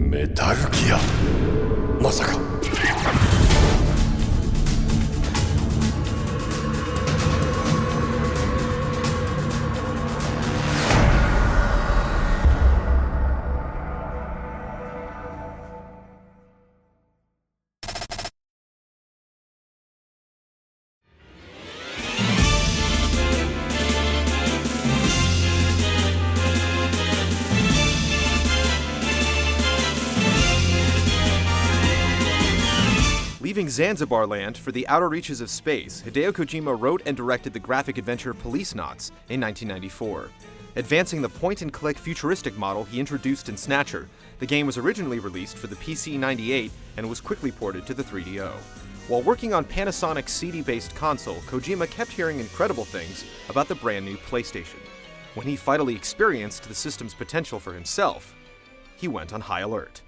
メタルギア、まさか。Leaving Zanzibar land for the outer reaches of space, Hideo Kojima wrote and directed the graphic adventure Policenauts in 1994. Advancing the point-and-click futuristic model he introduced in Snatcher, the game was originally released for the PC-98 and was quickly ported to the 3DO. While working on Panasonic's CD-based console, Kojima kept hearing incredible things about the brand new PlayStation. When he finally experienced the system's potential for himself, he went on high alert.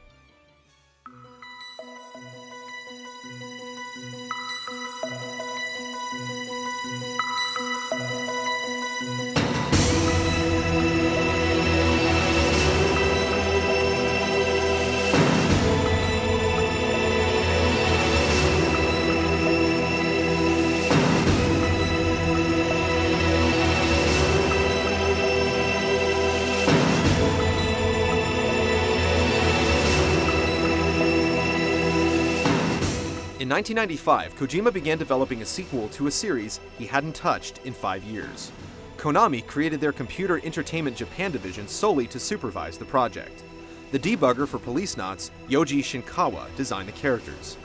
In 1995, Kojima began developing a sequel to a series he hadn't touched in 5 years. Konami created their Computer Entertainment Japan division solely to supervise the project. The debugger for Policenauts, Yoji Shinkawa, designed the characters.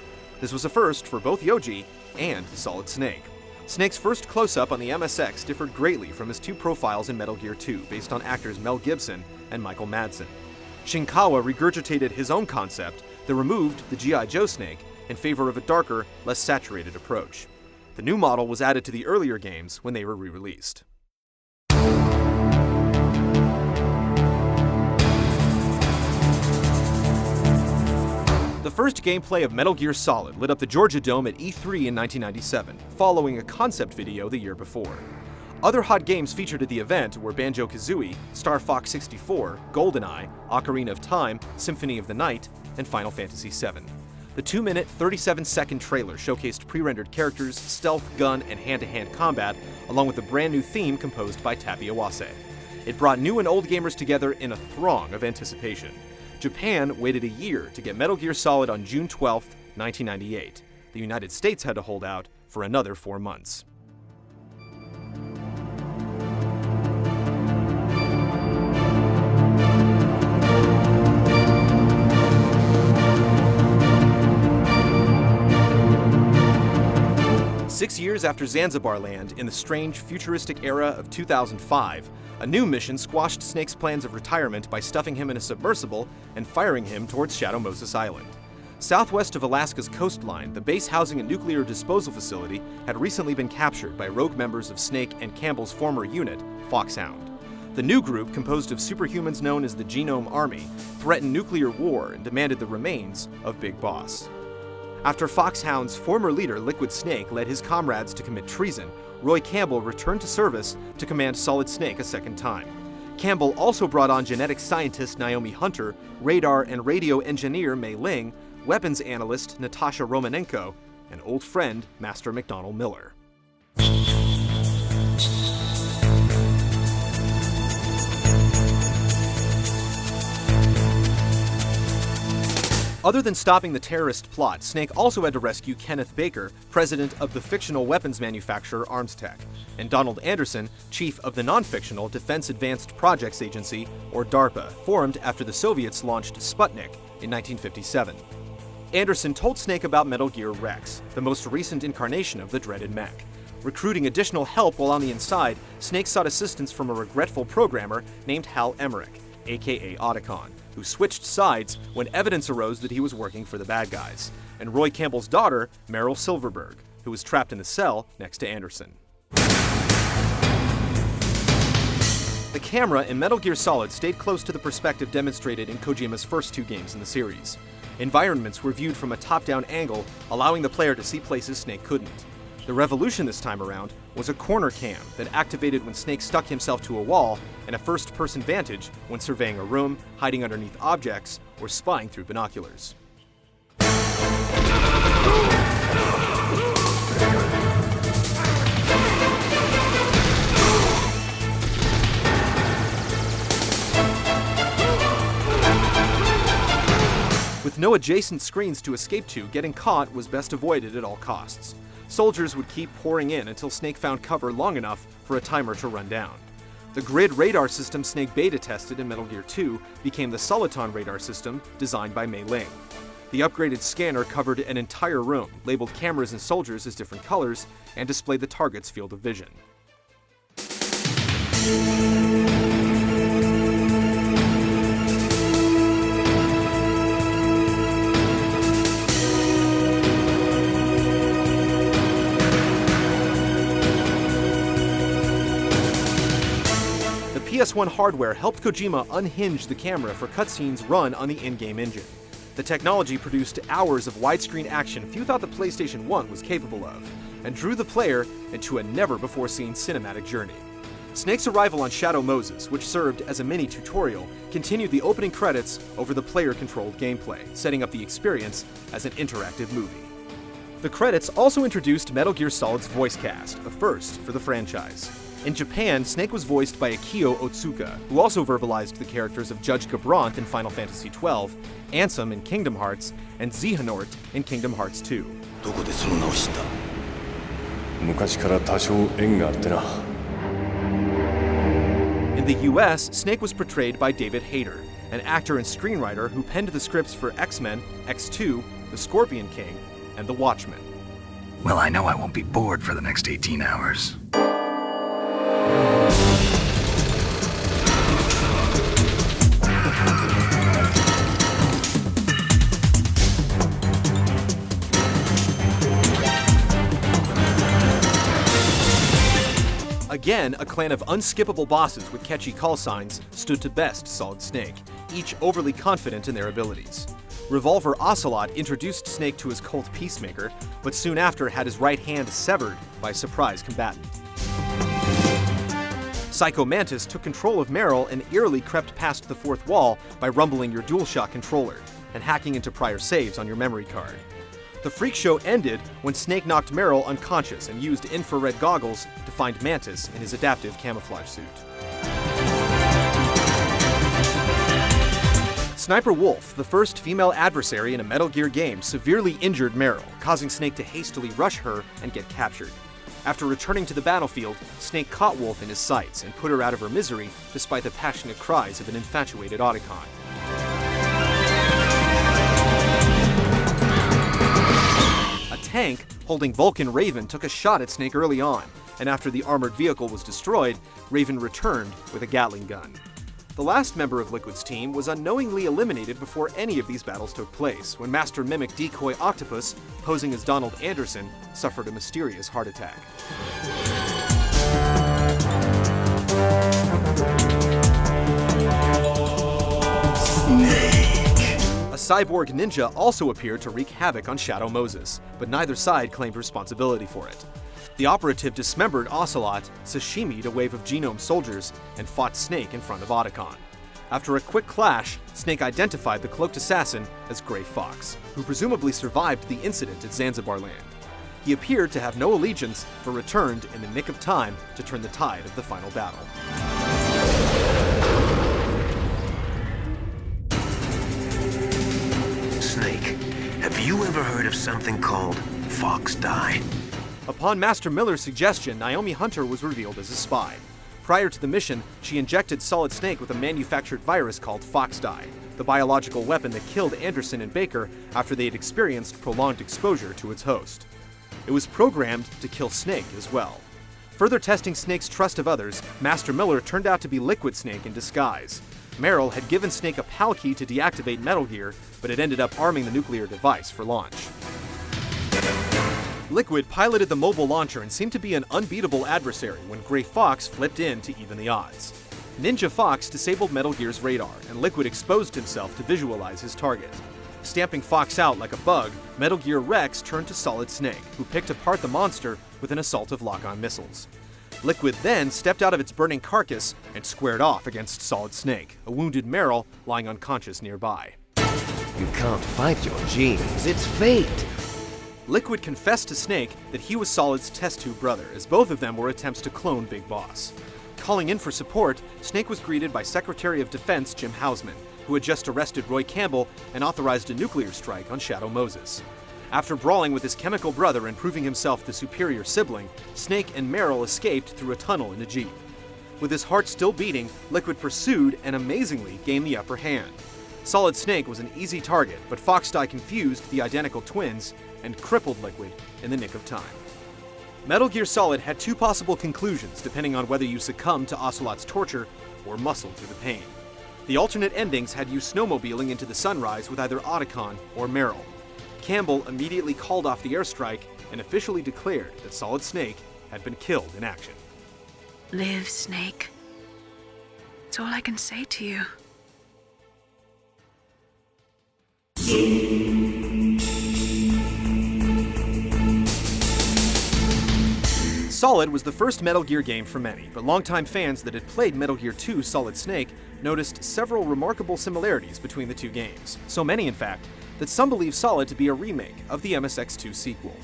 This was a first for both Yoji and Solid Snake. Snake's first close-up on the MSX differed greatly from his two profiles in Metal Gear 2, based on actors Mel Gibson and Michael Madsen. Shinkawa regurgitated his own concept that removed the G.I. Joe Snake in favor of a darker, less saturated approach. The new model was added to the earlier games when they were re-released. The first gameplay of Metal Gear Solid lit up the Georgia Dome at E3 in 1997, following a concept video the year before. Other hot games featured at the event were Banjo-Kazooie, Star Fox 64, GoldenEye, Ocarina of Time, Symphony of the Night, and Final Fantasy VII. The 2-minute, 37-second trailer showcased pre-rendered characters, stealth, gun, and hand-to-hand combat, along with a brand new theme composed by Tappy Awase. It brought new and old gamers together in a throng of anticipation. Japan waited a year to get Metal Gear Solid on June 12, 1998. The United States had to hold out for another 4 months. Six years after Zanzibar land, in the strange, futuristic era of 2005, a new mission squashed Snake's plans of retirement by stuffing him in a submersible and firing him towards Shadow Moses Island. Southwest of Alaska's coastline, the base housing a nuclear disposal facility had recently been captured by rogue members of Snake and Campbell's former unit, Foxhound. The new group, composed of superhumans known as the Genome Army, threatened nuclear war and demanded the remains of Big Boss. After Foxhound's former leader, Liquid Snake, led his comrades to commit treason, Roy Campbell returned to service to command Solid Snake a second time. Campbell also brought on genetic scientist Naomi Hunter, radar and radio engineer Mei Ling, weapons analyst Natasha Romanenko, and old friend Master McDonnell Miller. Other than stopping the terrorist plot, Snake also had to rescue Kenneth Baker, president of the fictional weapons manufacturer ArmsTech, and Donald Anderson, chief of the non-fictional Defense Advanced Projects Agency, or DARPA, formed after the Soviets launched Sputnik in 1957. Anderson told Snake about Metal Gear Rex, the most recent incarnation of the dreaded mech. Recruiting additional help while on the inside, Snake sought assistance from a regretful programmer named Hal Emmerich, aka Otacon, who switched sides when evidence arose that he was working for the bad guys, and Roy Campbell's daughter, Meryl Silverberg, who was trapped in the cell next to Anderson. The camera in Metal Gear Solid stayed close to the perspective demonstrated in Kojima's first 2 games in the series. Environments were viewed from a top-down angle, allowing the player to see places Snake couldn't. The revolution this time around was a corner cam that activated when Snake stuck himself to a wall, and a first-person vantage when surveying a room, hiding underneath objects, or spying through binoculars. With no adjacent screens to escape to, getting caught was best avoided at all costs. Soldiers would keep pouring in until Snake found cover long enough for a timer to run down. The grid radar system Snake beta tested in Metal Gear 2 became the Soliton radar system designed by Mei Ling. The upgraded scanner covered an entire room, labeled cameras and soldiers as different colors, and displayed the target's field of vision. PS1 hardware helped Kojima unhinge the camera for cutscenes run on the in-game engine. The technology produced hours of widescreen action few thought the PlayStation 1 was capable of, and drew the player into a never-before-seen cinematic journey. Snake's arrival on Shadow Moses, which served as a mini-tutorial, continued the opening credits over the player-controlled gameplay, setting up the experience as an interactive movie. The credits also introduced Metal Gear Solid's voice cast, a first for the franchise. In Japan, Snake was voiced by Akio Otsuka, who also verbalized the characters of Judge Gabranth in Final Fantasy XII, Ansem in Kingdom Hearts, and Xehanort in Kingdom Hearts 2. どこでその名を知った？昔から多少縁があってな。In the US, Snake was portrayed by David Hayter, an actor and screenwriter who penned the scripts for X-Men, X2, The Scorpion King, and The Watchmen. Well, I know I won't be bored for the next 18 hours. Again, a clan of unskippable bosses with catchy call signs stood to best Solid Snake, each overly confident in their abilities. Revolver Ocelot introduced Snake to his cult Peacemaker, but soon after had his right hand severed by a surprise combatant. Psycho Mantis took control of Meryl and eerily crept past the fourth wall by rumbling your DualShock controller and hacking into prior saves on your memory card. The freak show ended when Snake knocked Meryl unconscious and used infrared goggles to find Mantis in his adaptive camouflage suit. Sniper Wolf, the first female adversary in a Metal Gear game, severely injured Meryl, causing Snake to hastily rush her and get captured. After returning to the battlefield, Snake caught Wolf in his sights and put her out of her misery despite the passionate cries of an infatuated Otacon. A tank holding Vulcan Raven took a shot at Snake early on, and after the armored vehicle was destroyed, Raven returned with a Gatling gun. The last member of Liquid's team was unknowingly eliminated before any of these battles took place, when Master Mimic Decoy Octopus, posing as Donald Anderson, suffered a mysterious heart attack. A cyborg ninja also appeared to wreak havoc on Shadow Moses, but neither side claimed responsibility for it. The operative dismembered Ocelot, sashimi'd a wave of genome soldiers, and fought Snake in front of Otacon. After a quick clash, Snake identified the cloaked assassin as Gray Fox, who presumably survived the incident at Zanzibar Land. He appeared to have no allegiance, but returned in the nick of time to turn the tide of the final battle. Snake, have you ever heard of something called Fox Die? Upon Master Miller's suggestion, Naomi Hunter was revealed as a spy. Prior to the mission, she injected Solid Snake with a manufactured virus called Fox Die, the biological weapon that killed Anderson and Baker after they had experienced prolonged exposure to its host. It was programmed to kill Snake as well. Further testing Snake's trust of others, Master Miller turned out to be Liquid Snake in disguise. Meryl had given Snake a PAL key to deactivate Metal Gear, but had ended up arming the nuclear device for launch. Liquid piloted the mobile launcher and seemed to be an unbeatable adversary when Gray Fox flipped in to even the odds. Ninja Fox disabled Metal Gear's radar, and Liquid exposed himself to visualize his target. Stamping Fox out like a bug, Metal Gear Rex turned to Solid Snake, who picked apart the monster with an assault of lock-on missiles. Liquid then stepped out of its burning carcass and squared off against Solid Snake, a wounded Meryl lying unconscious nearby. You can't fight your genes, it's fate! Liquid confessed to Snake that he was Solid's test tube brother, as both of them were attempts to clone Big Boss. Calling in for support, Snake was greeted by Secretary of Defense Jim Houseman, who had just arrested Roy Campbell and authorized a nuclear strike on Shadow Moses. After brawling with his chemical brother and proving himself the superior sibling, Snake and Meryl escaped through a tunnel in a jeep. With his heart still beating, Liquid pursued and amazingly gained the upper hand. Solid Snake was an easy target, but Foxdie confused the identical twins and crippled Liquid in the nick of time. Metal Gear Solid had two possible conclusions depending on whether you succumbed to Ocelot's torture or muscled through the pain. The alternate endings had you snowmobiling into the sunrise with either Otacon or Meryl. Campbell immediately called off the airstrike and officially declared that Solid Snake had been killed in action. Live, Snake. That's all I can say to you. Solid was the first Metal Gear game for many, but longtime fans that had played Metal Gear 2 Solid Snake noticed several remarkable similarities between the two games. So many, in fact, that some believe Solid to be a remake of the MSX2 sequel.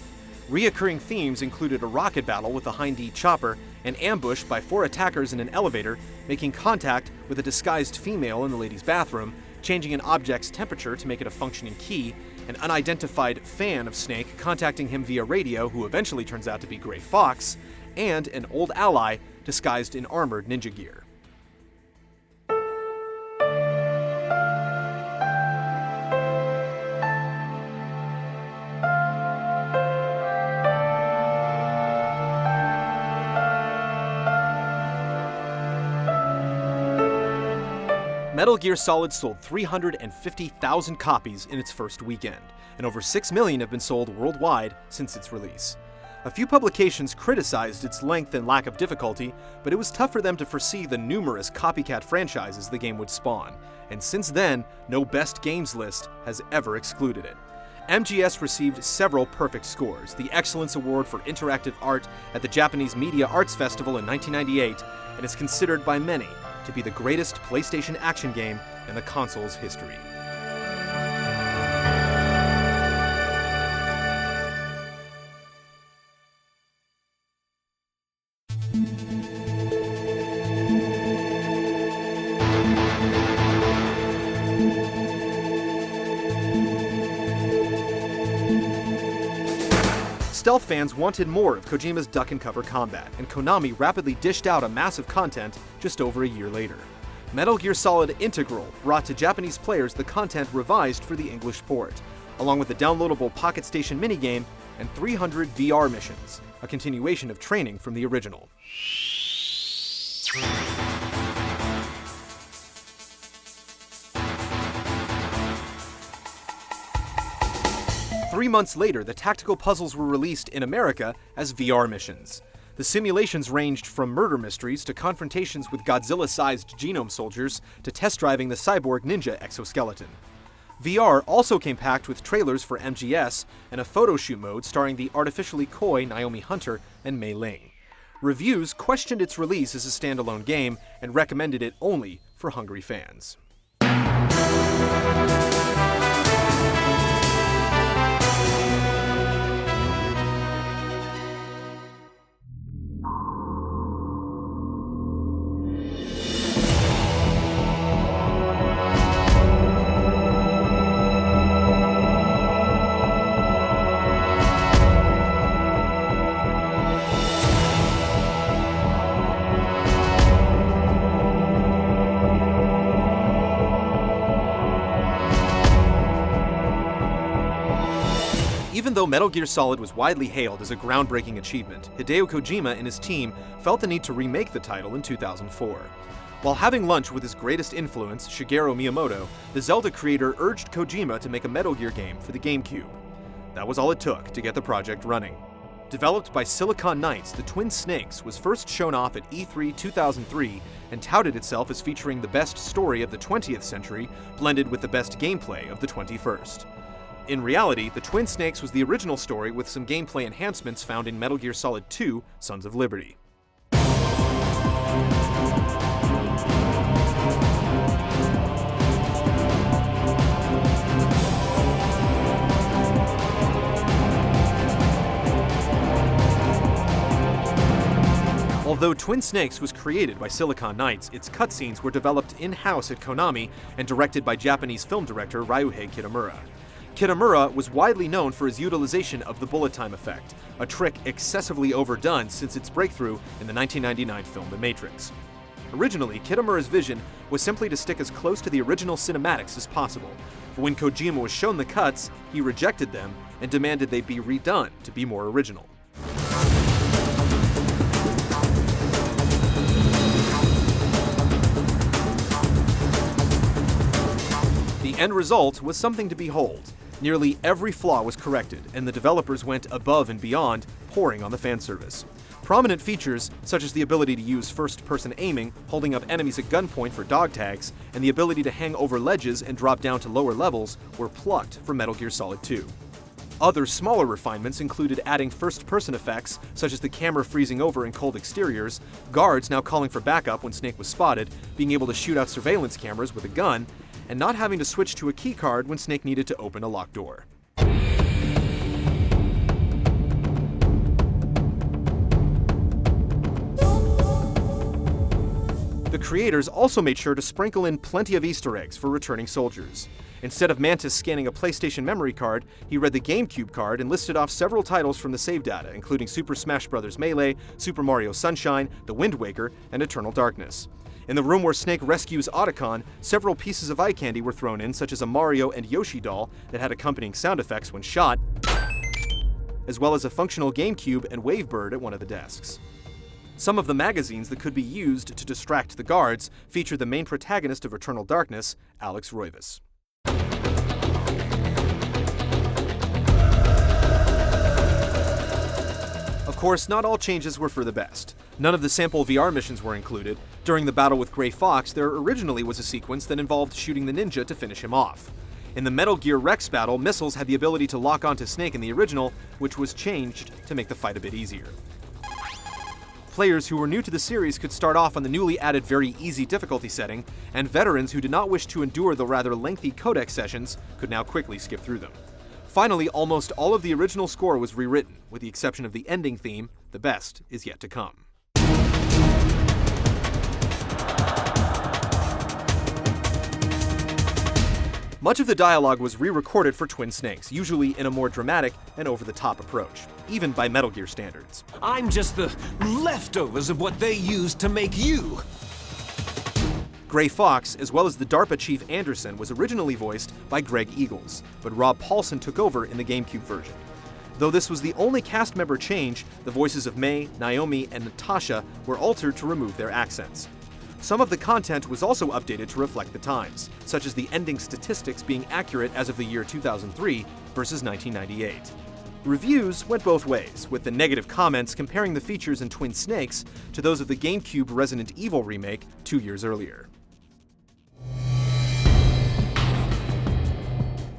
Reoccurring themes included a rocket battle with a Hind-D chopper, an ambush by 4 attackers in an elevator, making contact with a disguised female in the ladies' bathroom, changing an object's temperature to make it a functioning key, an unidentified fan of Snake contacting him via radio who eventually turns out to be Gray Fox, and an old ally disguised in armored ninja gear. Metal Gear Solid sold 350,000 copies in its first weekend, and over 6 million have been sold worldwide since its release. A few publications criticized its length and lack of difficulty, but it was tough for them to foresee the numerous copycat franchises the game would spawn, and since then, no best games list has ever excluded it. MGS received several perfect scores, the Excellence Award for Interactive Art at the Japanese Media Arts Festival in 1998, and is considered by many to be the greatest PlayStation action game in the console's history. Stealth fans wanted more of Kojima's duck-and-cover combat, and Konami rapidly dished out a massive content just over a year later. Metal Gear Solid Integral brought to Japanese players the content revised for the English port, along with the downloadable Pocket Station minigame and 300 VR missions, a continuation of training from the original. Three months later, the tactical puzzles were released in America as VR missions. The simulations ranged from murder mysteries to confrontations with Godzilla-sized genome soldiers to test driving the cyborg ninja exoskeleton. VR also came packed with trailers for MGS and a photo shoot mode starring the artificially coy Naomi Hunter and Mei Ling. Reviews questioned its release as a standalone game and recommended it only for hungry fans. Even though Metal Gear Solid was widely hailed as a groundbreaking achievement, Hideo Kojima and his team felt the need to remake the title in 2004. While having lunch with his greatest influence, Shigeru Miyamoto, the Zelda creator urged Kojima to make a Metal Gear game for the GameCube. That was all it took to get the project running. Developed by Silicon Knights, the Twin Snakes was first shown off at E3 2003 and touted itself as featuring the best story of the 20th century blended with the best gameplay of the 21st. In reality, the Twin Snakes was the original story with some gameplay enhancements found in Metal Gear Solid 2: Sons of Liberty. Although Twin Snakes was created by Silicon Knights, its cutscenes were developed in-house at Konami and directed by Japanese film director Ryuhei Kitamura. Kitamura was widely known for his utilization of the bullet time effect, a trick excessively overdone since its breakthrough in the 1999 film The Matrix. Originally, Kitamura's vision was simply to stick as close to the original cinematics as possible, but when Kojima was shown the cuts, he rejected them and demanded they be redone to be more original. The end result was something to behold. Nearly every flaw was corrected, and the developers went above and beyond, pouring on the fan service. Prominent features, such as the ability to use first-person aiming, holding up enemies at gunpoint for dog tags, and the ability to hang over ledges and drop down to lower levels, were plucked from Metal Gear Solid 2. Other smaller refinements included adding first-person effects, such as the camera freezing over in cold exteriors, guards now calling for backup when Snake was spotted, being able to shoot out surveillance cameras with a gun, and not having to switch to a keycard when Snake needed to open a locked door. The creators also made sure to sprinkle in plenty of Easter eggs for returning soldiers. Instead of Mantis scanning a PlayStation memory card, he read the GameCube card and listed off several titles from the save data, including Super Smash Bros. Melee, Super Mario Sunshine, The Wind Waker, and Eternal Darkness. In the room where Snake rescues Otacon, several pieces of eye candy were thrown in, such as a Mario and Yoshi doll that had accompanying sound effects when shot, as well as a functional GameCube and Wavebird at one of the desks. Some of the magazines that could be used to distract the guards featured the main protagonist of Eternal Darkness, Alex Roivas. Of course, not all changes were for the best. None of the sample VR missions were included. During the battle with Gray Fox, there originally was a sequence that involved shooting the ninja to finish him off. In the Metal Gear Rex battle, missiles had the ability to lock onto Snake in the original, which was changed to make the fight a bit easier. Players who were new to the series could start off on the newly added very easy difficulty setting, and veterans who did not wish to endure the rather lengthy codec sessions could now quickly skip through them. Finally, almost all of the original score was rewritten, with the exception of the ending theme, The Best Is Yet to Come. Much of the dialogue was re-recorded for Twin Snakes, usually in a more dramatic and over-the-top approach, even by Metal Gear standards. I'm just the leftovers of what they used to make you. Gray Fox, as well as the DARPA chief Anderson, was originally voiced by Greg Eagles, but Rob Paulson took over in the GameCube version. Though this was the only cast member change, the voices of May, Naomi, and Natasha were altered to remove their accents. Some of the content was also updated to reflect the times, such as the ending statistics being accurate as of the year 2003 versus 1998. Reviews went both ways, with the negative comments comparing the features in Twin Snakes to those of the GameCube Resident Evil remake 2 years earlier.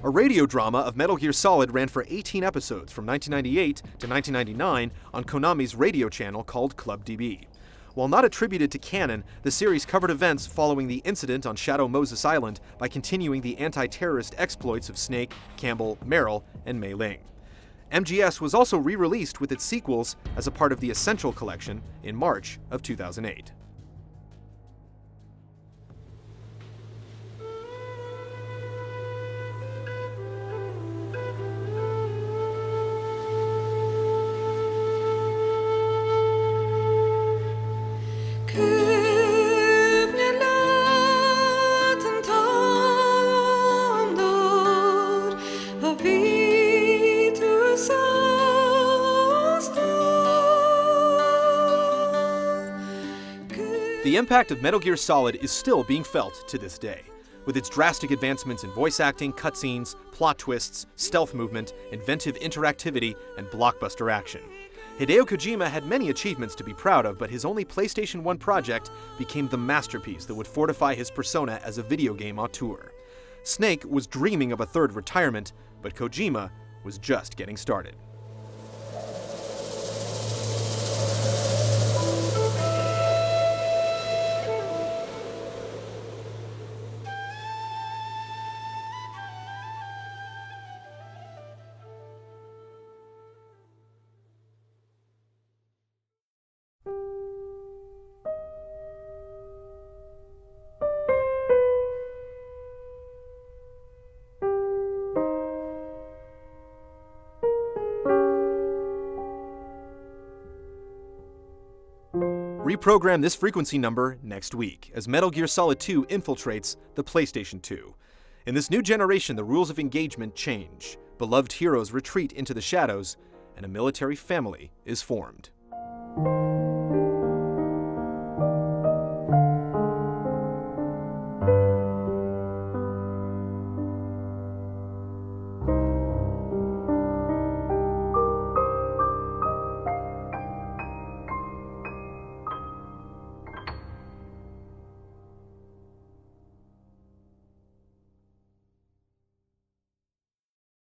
A radio drama of Metal Gear Solid ran for 18 episodes from 1998 to 1999 on Konami's radio channel called Club DB. While not attributed to canon, the series covered events following the incident on Shadow Moses Island by continuing the anti-terrorist exploits of Snake, Campbell, Merrill, and Mei Ling. MGS was also re-released with its sequels as a part of the Essential Collection in March of 2008. The impact of Metal Gear Solid is still being felt to this day, with its drastic advancements in voice acting, cutscenes, plot twists, stealth movement, inventive interactivity, and blockbuster action. Hideo Kojima had many achievements to be proud of, but his only PlayStation 1 project became the masterpiece that would fortify his persona as a video game auteur. Snake was dreaming of a third retirement, but Kojima was just getting started. Reprogram this frequency number next week as Metal Gear Solid 2 infiltrates the PlayStation 2. In this new generation, the rules of engagement change, beloved heroes retreat into the shadows, and a military family is formed.